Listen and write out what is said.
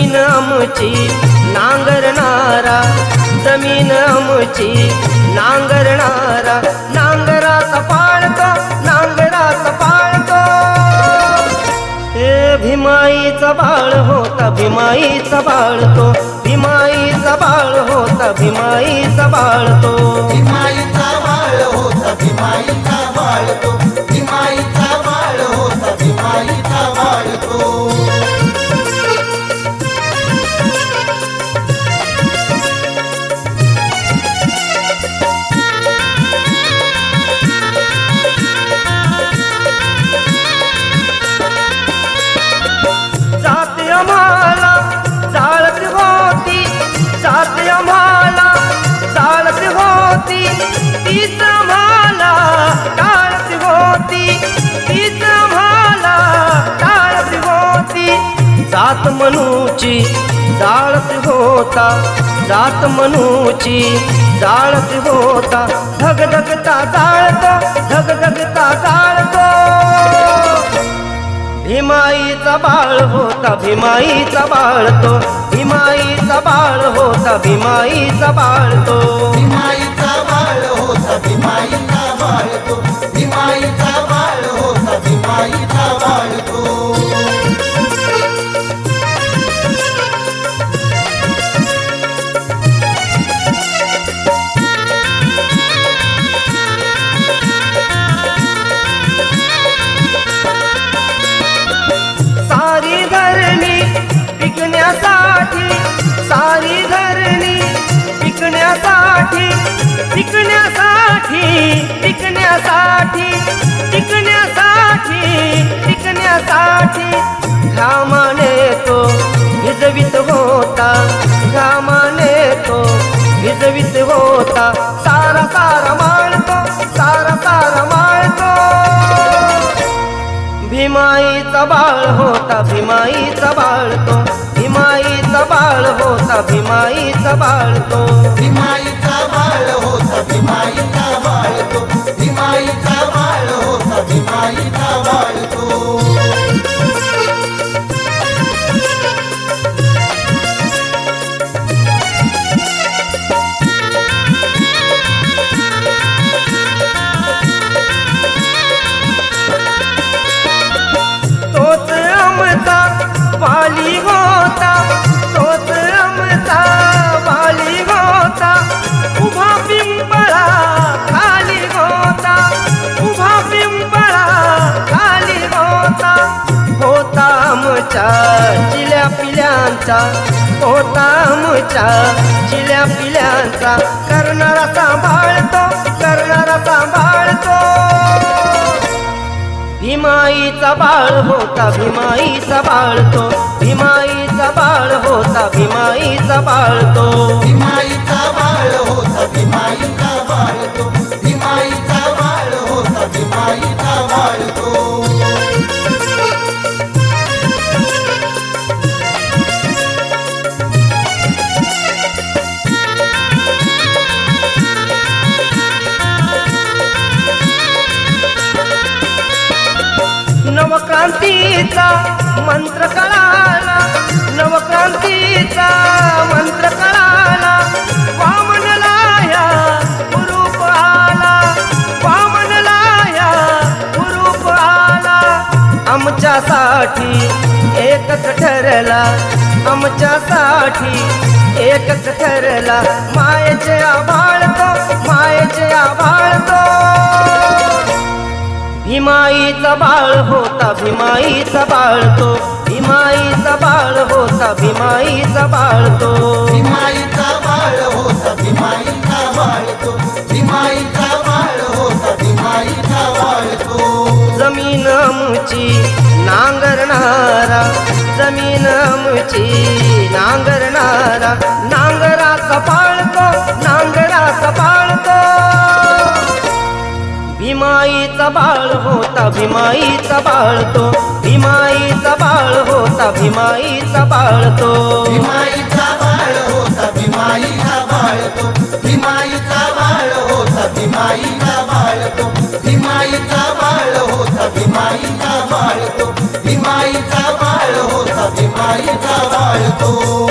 जमीन आमची नांगरणारा, जमीन आमची नांगरणारा, नांगराचा पाळतो, नांगराचा पाळतो. हे भीमाईचा बाळ होता, भीमाईचा बाळ तो, भीमाईचा बाळ होता, भीमाईचा बाळ तो. भीमाईचा बाळ होता, भीमाईचा बाळ तो, भीमाईचा बाळ होता, भीमाईचा बाळ तो. जात आम्हाला जाळत होती, जात आम्हाला जाळत होती, तीच आम्हाला टाळत होती, तीच आम्हाला टाळत होती. जात मनूची जाळत होता, जात मनूची जाळत होता, धगधगता जाळतो, धगधगता जाळतो. भीमाईचा बाळ होता, भीमाईचा बाळ तो, भीमाईचा बाळ होता, भीमाईचा बाळ तो. भीमाईचा बाळ होता, भीमाईचा बाळ तो, भीमाईचा बाळ होता, भीमाईचा बाळ तो. सारी धरणी पिकण्यासाठी, सारी धरणी पिकण्यासाठी, पिकण्यासाठी, पिकण्यासाठी, पिकण्यासाठी, पिकण्यासाठी. घामाने तो भिजवित होता, घामाने तो भिजवित होता, सारा सारा माळतो, सारा सारा माळतो. भीमाईचा बाळ होता, भीमाईचा बाळ तो, भीमाईचा बाळ होता, भीमाईचा बाळ तो. भीमाईचा बाळ होता, भीमाईचा बाळ तो, भीमाईचा बाळ होता, भीमाईचा बाळ तो. तोच आमचा वाली होता, तोच आमचा वाली होता, उभा पिंपळा खाली होता, उभा पिंपळा खाली होता. होता आमच्या चिल्या पिल्यांचा, होता आमच्या चिल्या पिल्यांचा, करणारा सांभाळतो, करणारा सांभाळतो. भीमाईचा बाळ होता, भीमाईचा बाळ तो, भीमाईचा बाळ होता, भीमाईचा बाळ तो. भीमाईचा बाळ होता, भीमाईचा बाळ तो, भीमाईचा बाळ होता, भीमाईचा बाळ तो. नवक्रांतीचा मंत्र कळाला, नवक्रांतीचा मंत्र कळाला, वामनला ह्या हुरूप आला, वामनला ह्या हुरूप आला. आमच्यासाठी एकच ठरला, आमच्यासाठी एकच ठरला, मायेचे आभाळ तो, मायेचे आभाळ तो. भीमाईचा बाळ होता, भीमाईचा बाळ तो, भीमाईचा बाळ होता, भीमाईचा बाळ तो. भीमाईचा बाळ होता, भीमाईचा बाळ तो, भीमाईचा बाळ होता, भीमाईचा बाळ तो. जमीन आमची नांगरणारा, जमीन आमची नांगरणारा, नांगराचा पाळतो, नांगराचा पाळतो. भीमाईचा बाळ होता, भीमाईचा बाळ तो, भीमाईचा बाळ होता, भीमाईचा बाळ तो. भीमाईचा बाळ होता, भीमाईचा बाळ तो, भीमाईचा बाळ होता, भीमाईचा बाळ तो, भीमाईचा बाळ होता, भीमाईचा बाळ तो, भीमाईचा बाळ होता, भीमाईचा बाळ बाळतो